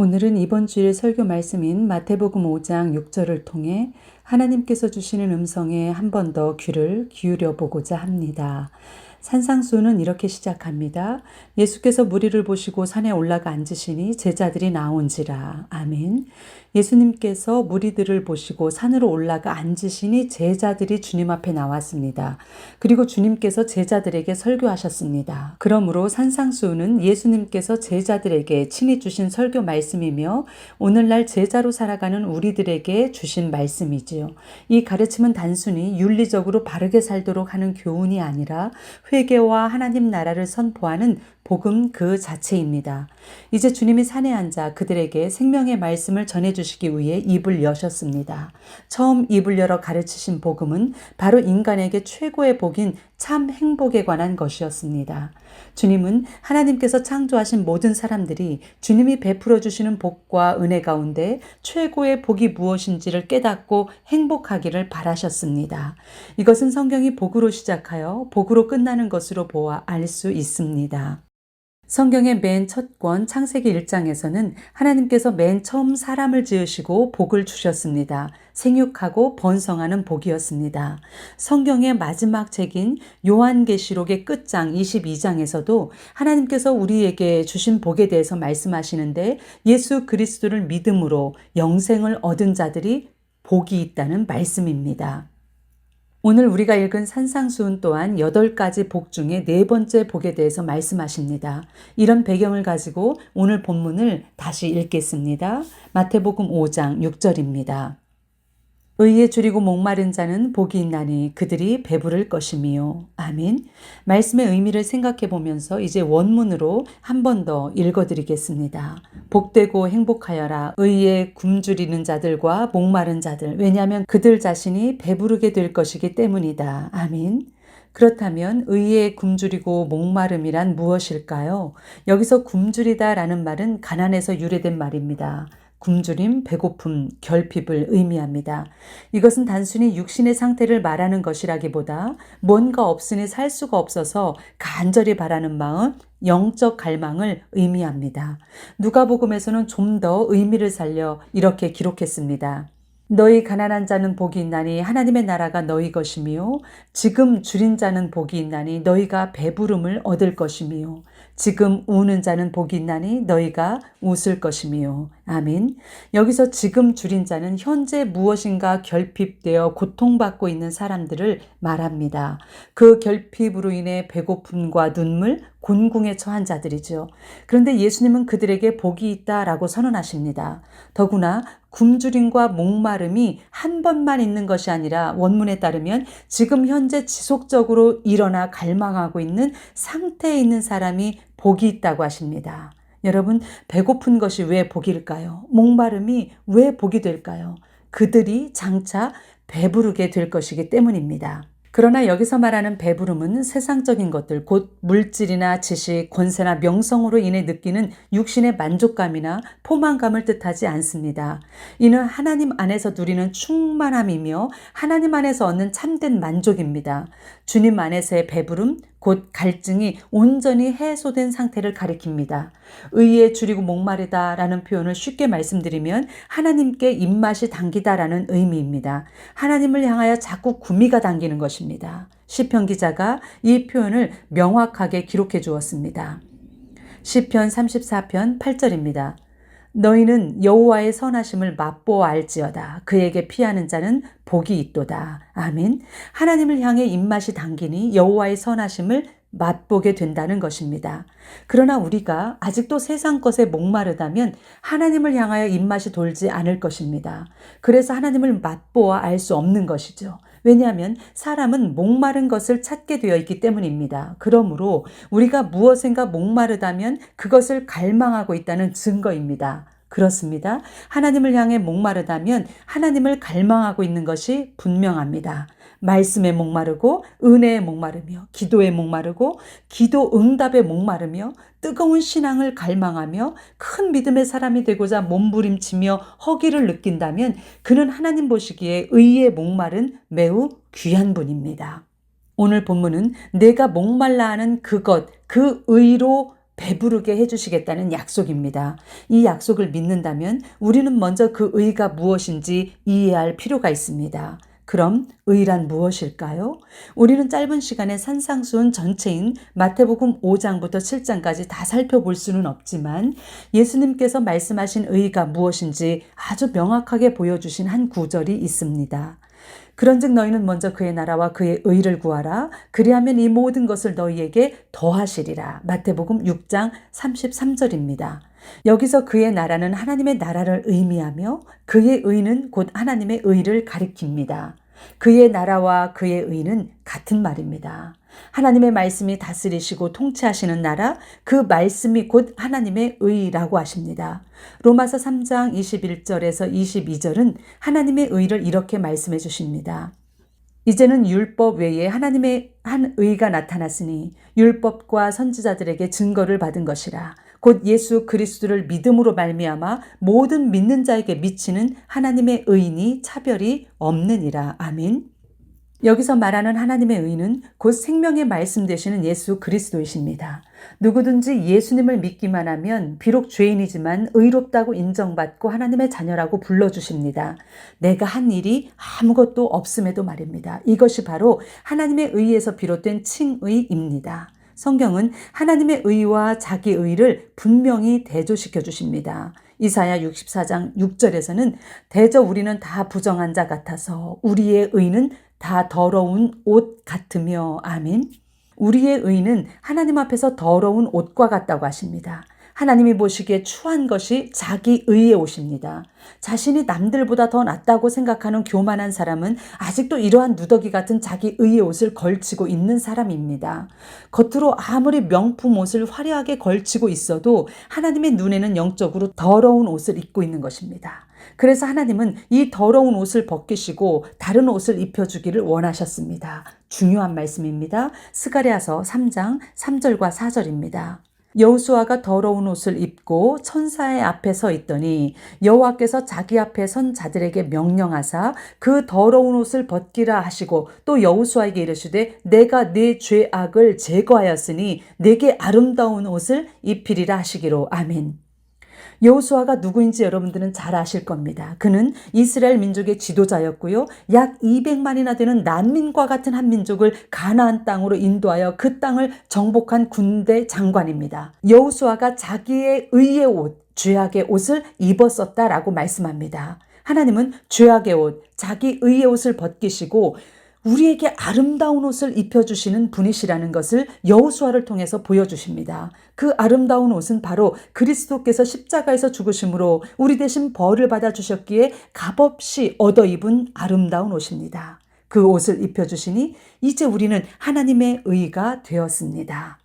오늘은 이번 주일 설교 말씀인 마태복음 5장 6절을 통해 하나님께서 주시는 음성에 한 번 더 귀를 기울여 보고자 합니다. 산상수훈은 이렇게 시작합니다. 예수께서 무리를 보시고 산에 올라가 앉으시니 제자들이 나온지라. 아멘. 예수님께서 무리들을 보시고 산으로 올라가 앉으시니 제자들이 주님 앞에 나왔습니다. 그리고 주님께서 제자들에게 설교하셨습니다. 그러므로 산상수훈은 예수님께서 제자들에게 친히 주신 설교 말씀이며 오늘날 제자로 살아가는 우리들에게 주신 말씀이지요. 이 가르침은 단순히 윤리적으로 바르게 살도록 하는 교훈이 아니라 회개와 하나님 나라를 선포하는 복음 그 자체입니다. 이제 주님이 산에 앉아 그들에게 생명의 말씀을 전해주시기 위해 입을 여셨습니다. 처음 입을 열어 가르치신 복음은 바로 인간에게 최고의 복인 참 행복에 관한 것이었습니다. 주님은 하나님께서 창조하신 모든 사람들이 주님이 베풀어 주시는 복과 은혜 가운데 최고의 복이 무엇인지를 깨닫고 행복하기를 바라셨습니다. 이것은 성경이 복으로 시작하여 복으로 끝나는 것으로 보아 알 수 있습니다. 성경의 맨 첫 권 창세기 1장에서는 하나님께서 맨 처음 사람을 지으시고 복을 주셨습니다. 생육하고 번성하는 복이었습니다. 성경의 마지막 책인 요한계시록의 끝장 22장에서도 하나님께서 우리에게 주신 복에 대해서 말씀하시는데 예수 그리스도를 믿음으로 영생을 얻은 자들이 복이 있다는 말씀입니다. 오늘 우리가 읽은 산상수훈 또한 8가지 복 중에 4번째 복에 대해서 말씀하십니다. 이런 배경을 가지고 오늘 본문을 다시 읽겠습니다. 마태복음 5장 6절입니다. 의에 줄이고 목마른 자는 복이 있나니 그들이 배부를 것이미요. 아멘. 말씀의 의미를 생각해 보면서 이제 원문으로 한 번 더 읽어드리겠습니다. 복되고 행복하여라. 의에 굶주리는 자들과 목마른 자들. 왜냐하면 그들 자신이 배부르게 될 것이기 때문이다. 아멘. 그렇다면 의에 굶주리고 목마름이란 무엇일까요? 여기서 굶주리다라는 말은 가난에서 유래된 말입니다. 굶주림, 배고픔, 결핍을 의미합니다. 이것은 단순히 육신의 상태를 말하는 것이라기보다 뭔가 없으니 살 수가 없어서 간절히 바라는 마음, 영적 갈망을 의미합니다. 누가복음에서는 좀 더 의미를 살려 이렇게 기록했습니다. 너희 가난한 자는 복이 있나니 하나님의 나라가 너희 것이며 지금 줄인 자는 복이 있나니 너희가 배부름을 얻을 것이며 지금 우는 자는 복이 있나니 너희가 웃을 것이며 아멘. 여기서 지금 줄인 자는 현재 무엇인가 결핍되어 고통받고 있는 사람들을 말합니다. 그 결핍으로 인해 배고픔과 눈물, 곤궁에 처한 자들이죠. 그런데 예수님은 그들에게 복이 있다라고 선언하십니다. 더구나 굶주림과 목마름이 한 번만 있는 것이 아니라 원문에 따르면 지금 현재 지속적으로 일어나 갈망하고 있는 상태에 있는 사람이 복이 있다고 하십니다. 여러분, 배고픈 것이 왜 복일까요? 목마름이 왜 복이 될까요? 그들이 장차 배부르게 될 것이기 때문입니다. 그러나 여기서 말하는 배부름은 세상적인 것들, 곧 물질이나 지식, 권세나 명성으로 인해 느끼는 육신의 만족감이나 포만감을 뜻하지 않습니다. 이는 하나님 안에서 누리는 충만함이며 하나님 안에서 얻는 참된 만족입니다. 주님 안에서의 배부름, 곧 갈증이 온전히 해소된 상태를 가리킵니다. 의에 줄이고 목마르다라는 표현을 쉽게 말씀드리면 하나님께 입맛이 당기다라는 의미입니다. 하나님을 향하여 자꾸 구미가 당기는 것입니다. 시편 기자가 이 표현을 명확하게 기록해 주었습니다. 시편 34편 8절입니다. 너희는 여호와의 선하심을 맛보아 알지어다. 그에게 피하는 자는 복이 있도다. 아멘. 하나님을 향해 입맛이 당기니 여호와의 선하심을 맛보게 된다는 것입니다. 그러나 우리가 아직도 세상 것에 목마르다면 하나님을 향하여 입맛이 돌지 않을 것입니다. 그래서 하나님을 맛보아 알 수 없는 것이죠. 왜냐하면 사람은 목마른 것을 찾게 되어 있기 때문입니다. 그러므로 우리가 무엇인가 목마르다면 그것을 갈망하고 있다는 증거입니다. 그렇습니다. 하나님을 향해 목마르다면 하나님을 갈망하고 있는 것이 분명합니다. 말씀에 목마르고 은혜에 목마르며 기도에 목마르고 기도 응답에 목마르며 뜨거운 신앙을 갈망하며 큰 믿음의 사람이 되고자 몸부림치며 허기를 느낀다면 그는 하나님 보시기에 의에 목마른 매우 귀한 분입니다. 오늘 본문은 내가 목말라 하는 그것, 그 의로 배부르게 해주시겠다는 약속입니다. 이 약속을 믿는다면 우리는 먼저 그 의가 무엇인지 이해할 필요가 있습니다. 그럼 의란 무엇일까요? 우리는 짧은 시간에 산상수훈 전체인 마태복음 5장부터 7장까지 다 살펴볼 수는 없지만 예수님께서 말씀하신 의가 무엇인지 아주 명확하게 보여주신 한 구절이 있습니다. 그런즉 너희는 먼저 그의 나라와 그의 의를 구하라. 그리하면 이 모든 것을 너희에게 더하시리라. 마태복음 6장 33절입니다. 여기서 그의 나라는 하나님의 나라를 의미하며 그의 의는 곧 하나님의 의를 가리킵니다. 그의 나라와 그의 의는 같은 말입니다. 하나님의 말씀이 다스리시고 통치하시는 나라, 그 말씀이 곧 하나님의 의라고 하십니다. 로마서 3장 21절에서 22절은 하나님의 의를 이렇게 말씀해 주십니다. 이제는 율법 외에 하나님의 한 의가 나타났으니 율법과 선지자들에게 증거를 받은 것이라. 곧 예수 그리스도를 믿음으로 말미암아 모든 믿는 자에게 미치는 하나님의 의니 차별이 없느니라. 아멘. 여기서 말하는 하나님의 의는 곧 생명의 말씀 되시는 예수 그리스도이십니다. 누구든지 예수님을 믿기만 하면 비록 죄인이지만 의롭다고 인정받고 하나님의 자녀라고 불러주십니다. 내가 한 일이 아무것도 없음에도 말입니다. 이것이 바로 하나님의 의에서 비롯된 칭의입니다. 성경은 하나님의 의와 자기 의를 분명히 대조시켜 주십니다. 이사야 64장 6절에서는 대저 우리는 다 부정한 자 같아서 우리의 의는 다 더러운 옷 같으며 아멘. 우리의 의는 하나님 앞에서 더러운 옷과 같다고 하십니다. 하나님이 보시기에 추한 것이 자기 의의 옷입니다. 자신이 남들보다 더 낫다고 생각하는 교만한 사람은 아직도 이러한 누더기 같은 자기 의의 옷을 걸치고 있는 사람입니다. 겉으로 아무리 명품 옷을 화려하게 걸치고 있어도 하나님의 눈에는 영적으로 더러운 옷을 입고 있는 것입니다. 그래서 하나님은 이 더러운 옷을 벗기시고 다른 옷을 입혀주기를 원하셨습니다. 중요한 말씀입니다. 스가랴서 3장 3절과 4절입니다. 여호수아가 더러운 옷을 입고 천사의 앞에 서 있더니 여호와께서 자기 앞에 선 자들에게 명령하사 그 더러운 옷을 벗기라 하시고 또 여호수아에게 이르시되 내가 네 죄악을 제거하였으니 내게 아름다운 옷을 입히리라 하시기로. 아멘. 여호수아가 누구인지 여러분들은 잘 아실 겁니다. 그는 이스라엘 민족의 지도자였고요. 약 200만이나 되는 난민과 같은 한 민족을 가나안 땅으로 인도하여 그 땅을 정복한 군대 장관입니다. 여호수아가 자기의 의의 옷, 죄악의 옷을 입었었다라고 말씀합니다. 하나님은 죄악의 옷, 자기 의의 옷을 벗기시고 우리에게 아름다운 옷을 입혀주시는 분이시라는 것을 여호수아를 통해서 보여주십니다. 그 아름다운 옷은 바로 그리스도께서 십자가에서 죽으심으로 우리 대신 벌을 받아주셨기에 값없이 얻어 입은 아름다운 옷입니다. 그 옷을 입혀주시니 이제 우리는 하나님의 의가 되었습니다.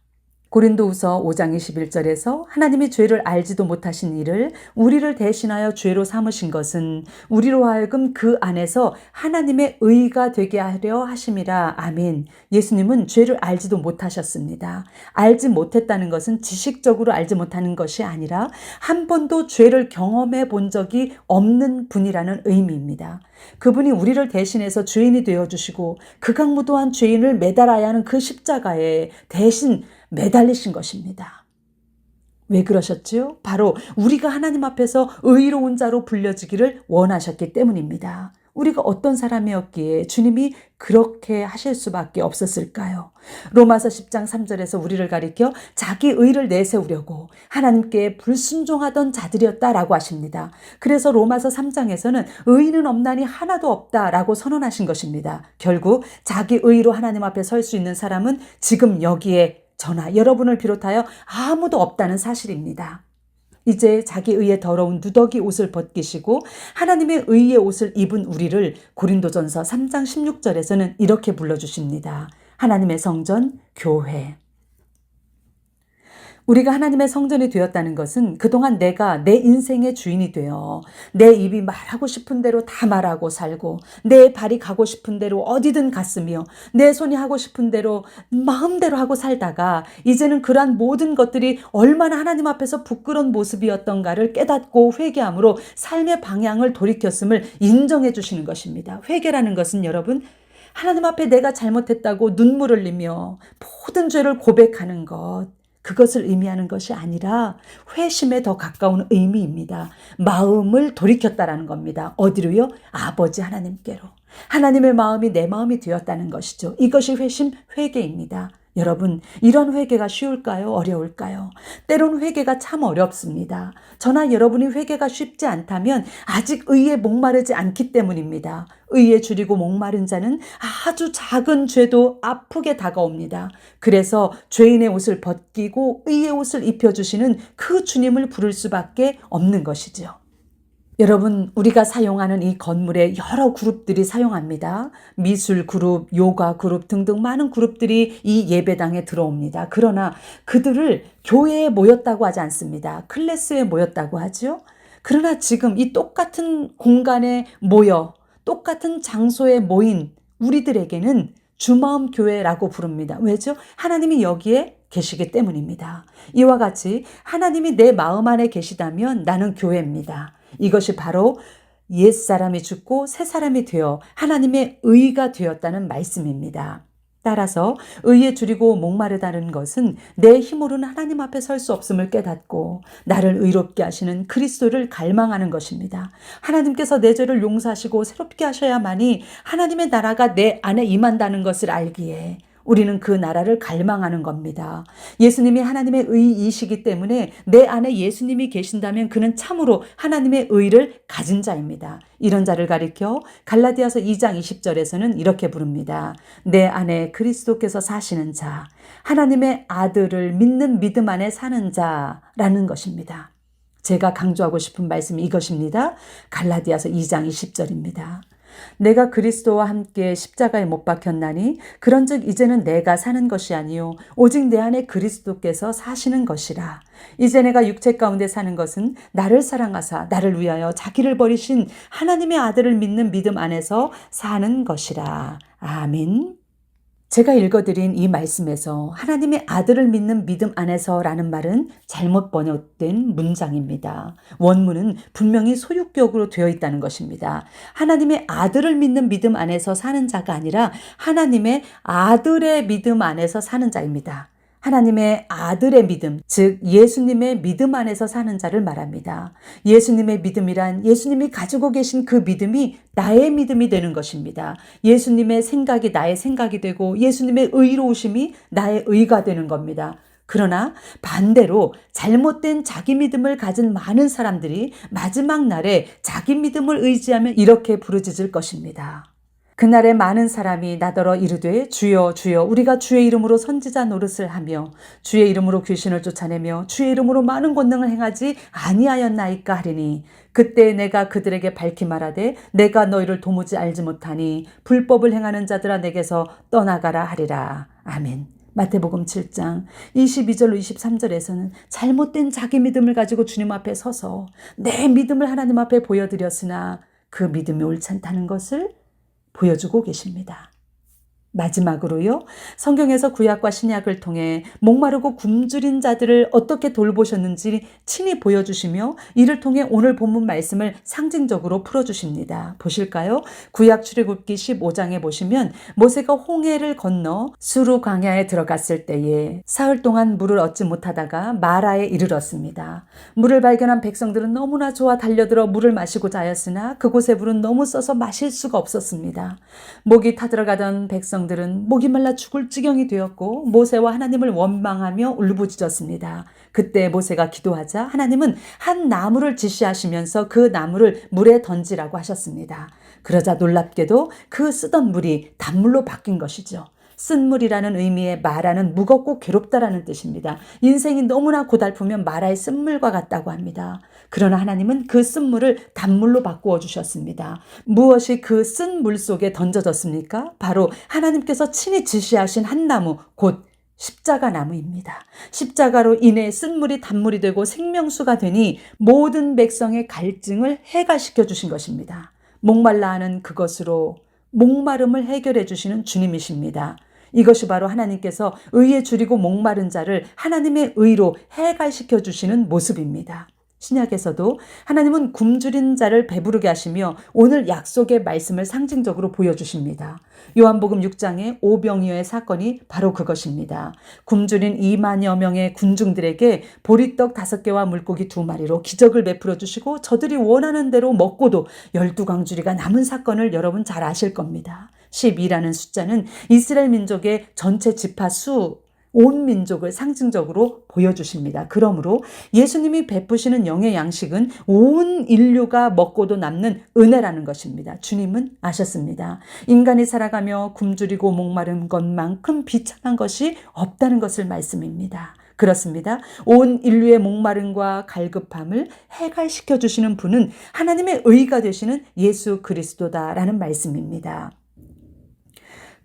고린도후서 5장 21절에서 하나님이 죄를 알지도 못하신 이를 우리를 대신하여 죄로 삼으신 것은 우리로 하여금 그 안에서 하나님의 의가 되게 하려 하심이라. 아멘. 예수님은 죄를 알지도 못하셨습니다. 알지 못했다는 것은 지식적으로 알지 못하는 것이 아니라 한 번도 죄를 경험해 본 적이 없는 분이라는 의미입니다. 그분이 우리를 대신해서 죄인이 되어주시고 극악무도한 죄인을 매달아야 하는 그 십자가에 대신 매달리신 것입니다. 왜 그러셨지요? 바로 우리가 하나님 앞에서 의로운 자로 불려지기를 원하셨기 때문입니다. 우리가 어떤 사람이었기에 주님이 그렇게 하실 수밖에 없었을까요? 로마서 10장 3절에서 우리를 가리켜 자기 의를 내세우려고 하나님께 불순종하던 자들이었다라고 하십니다. 그래서 로마서 3장에서는 의인은 없나니 하나도 없다라고 선언하신 것입니다. 결국 자기 의로 하나님 앞에 설 수 있는 사람은 지금 여기에 저나 여러분을 비롯하여 아무도 없다는 사실입니다. 이제 자기 의의 더러운 누더기 옷을 벗기시고 하나님의 의의 옷을 입은 우리를 고린도전서 3장 16절에서는 이렇게 불러주십니다. 하나님의 성전, 교회. 우리가 하나님의 성전이 되었다는 것은 그동안 내가 내 인생의 주인이 되어 내 입이 말하고 싶은 대로 다 말하고 살고 내 발이 가고 싶은 대로 어디든 갔으며 내 손이 하고 싶은 대로 마음대로 하고 살다가 이제는 그러한 모든 것들이 얼마나 하나님 앞에서 부끄러운 모습이었던가를 깨닫고 회개함으로 삶의 방향을 돌이켰음을 인정해 주시는 것입니다. 회개라는 것은 여러분 하나님 앞에 내가 잘못했다고 눈물 흘리며 모든 죄를 고백하는 것, 그것을 의미하는 것이 아니라 회심에 더 가까운 의미입니다. 마음을 돌이켰다라는 겁니다. 어디로요? 아버지 하나님께로. 하나님의 마음이 내 마음이 되었다는 것이죠. 이것이 회심, 회개입니다. 여러분, 이런 회개가 쉬울까요? 어려울까요? 때론 회개가 참 어렵습니다. 저나 여러분이 회개가 쉽지 않다면 아직 의에 목마르지 않기 때문입니다. 의에 줄이고 목마른 자는 아주 작은 죄도 아프게 다가옵니다. 그래서 죄인의 옷을 벗기고 의의 옷을 입혀주시는 그 주님을 부를 수밖에 없는 것이죠. 여러분, 우리가 사용하는 이 건물에 여러 그룹들이 사용합니다. 미술 그룹, 요가 그룹 등등 많은 그룹들이 이 예배당에 들어옵니다. 그러나 그들을 교회에 모였다고 하지 않습니다. 클래스에 모였다고 하죠. 그러나 지금 이 똑같은 공간에 모여 똑같은 장소에 모인 우리들에게는 주마음 교회라고 부릅니다. 왜죠? 하나님이 여기에 계시기 때문입니다. 이와 같이 하나님이 내 마음 안에 계시다면 나는 교회입니다. 이것이 바로 옛사람이 죽고 새사람이 되어 하나님의 의가 되었다는 말씀입니다. 따라서 의에 줄이고 목마르다는 것은 내 힘으로는 하나님 앞에 설 수 없음을 깨닫고 나를 의롭게 하시는 그리스도를 갈망하는 것입니다. 하나님께서 내 죄를 용서하시고 새롭게 하셔야만이 하나님의 나라가 내 안에 임한다는 것을 알기에 우리는 그 나라를 갈망하는 겁니다. 예수님이 하나님의 의이시기 때문에 내 안에 예수님이 계신다면 그는 참으로 하나님의 의를 가진 자입니다. 이런 자를 가리켜 갈라디아서 2장 20절에서는 이렇게 부릅니다. 내 안에 그리스도께서 사시는 자, 하나님의 아들을 믿는 믿음 안에 사는 자라는 것입니다. 제가 강조하고 싶은 말씀이 이것입니다. 갈라디아서 2장 20절입니다. 내가 그리스도와 함께 십자가에 못 박혔나니 그런즉 이제는 내가 사는 것이 아니요 오직 내 안에 그리스도께서 사시는 것이라. 이제 내가 육체 가운데 사는 것은 나를 사랑하사 나를 위하여 자기를 버리신 하나님의 아들을 믿는 믿음 안에서 사는 것이라. 아멘. 제가 읽어드린 이 말씀에서 하나님의 아들을 믿는 믿음 안에서라는 말은 잘못 번역된 문장입니다. 원문은 분명히 소유격으로 되어 있다는 것입니다. 하나님의 아들을 믿는 믿음 안에서 사는 자가 아니라 하나님의 아들의 믿음 안에서 사는 자입니다. 하나님의 아들의 믿음, 즉 예수님의 믿음 안에서 사는 자를 말합니다. 예수님의 믿음이란 예수님이 가지고 계신 그 믿음이 나의 믿음이 되는 것입니다. 예수님의 생각이 나의 생각이 되고 예수님의 의로우심이 나의 의가 되는 겁니다. 그러나 반대로 잘못된 자기 믿음을 가진 많은 사람들이 마지막 날에 자기 믿음을 의지하며 이렇게 부르짖을 것입니다. 그날에 많은 사람이 나더러 이르되 주여 주여 우리가 주의 이름으로 선지자 노릇을 하며 주의 이름으로 귀신을 쫓아내며 주의 이름으로 많은 권능을 행하지 아니하였나이까 하리니 그때 내가 그들에게 밝히 말하되 내가 너희를 도무지 알지 못하니 불법을 행하는 자들아 내게서 떠나가라 하리라. 아멘. 마태복음 7장 22절로 23절에서는 잘못된 자기 믿음을 가지고 주님 앞에 서서 내 믿음을 하나님 앞에 보여드렸으나 그 믿음이 옳지 않다는 것을 보여주고 계십니다. 마지막으로요. 성경에서 구약과 신약을 통해 목마르고 굶주린 자들을 어떻게 돌보셨는지 친히 보여주시며 이를 통해 오늘 본문 말씀을 상징적으로 풀어주십니다. 보실까요? 구약 출애굽기 15장에 보시면 모세가 홍해를 건너 수르 광야에 들어갔을 때에 사흘 동안 물을 얻지 못하다가 마라에 이르렀습니다. 물을 발견한 백성들은 너무나 좋아 달려들어 물을 마시고자 하였으나 그곳의 물은 너무 써서 마실 수가 없었습니다. 목이 타들어가던 백성들은 목이 말라 죽을 지경이 되었고 모세와 하나님을 원망하며 울부짖었습니다. 그때 모세가 기도하자 하나님은 한 나무를 지시하시면서 그 나무를 물에 던지라고 하셨습니다. 그러자 놀랍게도 그 쓰던 물이 단물로 바뀐 것이죠. 쓴물이라는 의미의 마라는 무겁고 괴롭다라는 뜻입니다. 인생이 너무나 고달프면 마라의 쓴물과 같다고 합니다. 그러나 하나님은 그 쓴물을 단물로 바꾸어 주셨습니다. 무엇이 그 쓴 물 속에 던져졌습니까? 바로 하나님께서 친히 지시하신 한 나무, 곧 십자가 나무입니다. 십자가로 인해 쓴물이 단물이 되고 생명수가 되니 모든 백성의 갈증을 해갈시켜 주신 것입니다. 목말라 하는 그것으로 목마름을 해결해 주시는 주님이십니다. 이것이 바로 하나님께서 의에 줄이고 목마른 자를 하나님의 의로 해갈시켜 주시는 모습입니다. 신약에서도 하나님은 굶주린 자를 배부르게 하시며 오늘 약속의 말씀을 상징적으로 보여주십니다. 요한복음 6장의 오병이어의 사건이 바로 그것입니다. 굶주린 2만여 명의 군중들에게 보리떡 5개와 물고기 2마리로 기적을 베풀어 주시고 저들이 원하는 대로 먹고도 12광주리가 남은 사건을 여러분 잘 아실 겁니다. 12라는 숫자는 이스라엘 민족의 전체 지파 수, 온 민족을 상징적으로 보여주십니다. 그러므로 예수님이 베푸시는 영의 양식은 온 인류가 먹고도 남는 은혜라는 것입니다. 주님은 아셨습니다. 인간이 살아가며 굶주리고 목마른 것만큼 비참한 것이 없다는 것을 말씀입니다. 그렇습니다. 온 인류의 목마름과 갈급함을 해갈시켜 주시는 분은 하나님의 의가 되시는 예수 그리스도다라는 말씀입니다.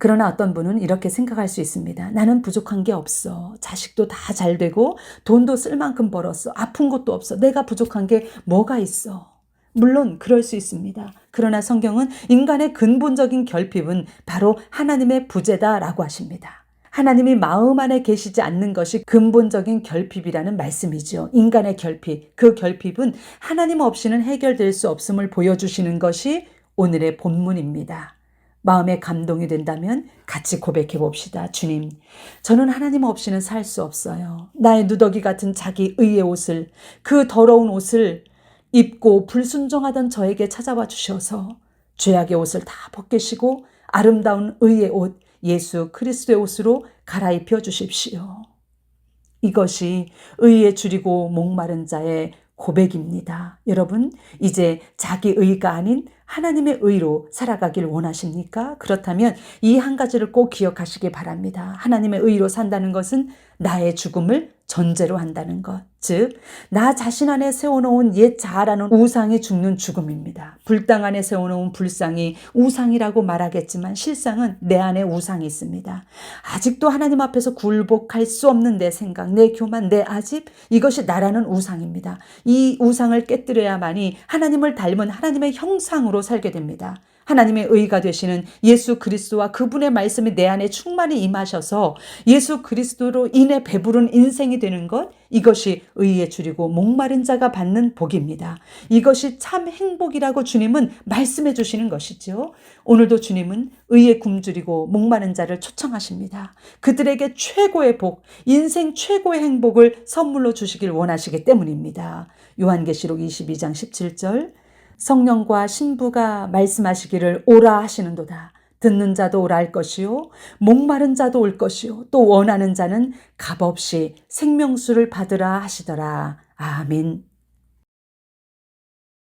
그러나 어떤 분은 이렇게 생각할 수 있습니다. 나는 부족한 게 없어. 자식도 다 잘 되고 돈도 쓸 만큼 벌었어. 아픈 것도 없어. 내가 부족한 게 뭐가 있어. 물론 그럴 수 있습니다. 그러나 성경은 인간의 근본적인 결핍은 바로 하나님의 부재다라고 하십니다. 하나님이 마음 안에 계시지 않는 것이 근본적인 결핍이라는 말씀이죠. 인간의 결핍, 그 결핍은 하나님 없이는 해결될 수 없음을 보여주시는 것이 오늘의 본문입니다. 마음에 감동이 된다면 같이 고백해 봅시다. 주님, 저는 하나님 없이는 살 수 없어요. 나의 누더기 같은 자기 의의 옷을, 그 더러운 옷을 입고 불순종하던 저에게 찾아와 주셔서 죄악의 옷을 다 벗기시고 아름다운 의의 옷, 예수 그리스도의 옷으로 갈아입혀 주십시오. 이것이 의에 줄이고 목마른 자의 고백입니다. 여러분, 이제 자기 의가 아닌 하나님의 의로 살아가길 원하십니까? 그렇다면 이 한 가지를 꼭 기억하시기 바랍니다. 하나님의 의로 산다는 것은 나의 죽음을 전제로 한다는 것. 즉, 나 자신 안에 세워놓은 옛 자아라는 우상이 죽는 죽음입니다. 불당 안에 세워놓은 불상이 우상이라고 말하겠지만 실상은 내 안에 우상이 있습니다. 아직도 하나님 앞에서 굴복할 수 없는 내 생각, 내 교만, 내 아집, 이것이 나라는 우상입니다. 이 우상을 깨뜨려야만이 하나님을 닮은 하나님의 형상으로 살게 됩니다. 하나님의 의가 되시는 예수 그리스도와 그분의 말씀이 내 안에 충만히 임하셔서 예수 그리스도로 인해 배부른 인생이 되는 것, 이것이 의에 줄이고 목마른 자가 받는 복입니다. 이것이 참 행복이라고 주님은 말씀해 주시는 것이죠. 오늘도 주님은 의에 굶주리고 목마른 자를 초청하십니다. 그들에게 최고의 복, 인생 최고의 행복을 선물로 주시길 원하시기 때문입니다. 요한계시록 22장 17절, 성령과 신부가 말씀하시기를 오라 하시는도다. 듣는 자도 오라 할 것이요 목마른 자도 올 것이요 또 원하는 자는 값없이 생명수를 받으라 하시더라. 아멘.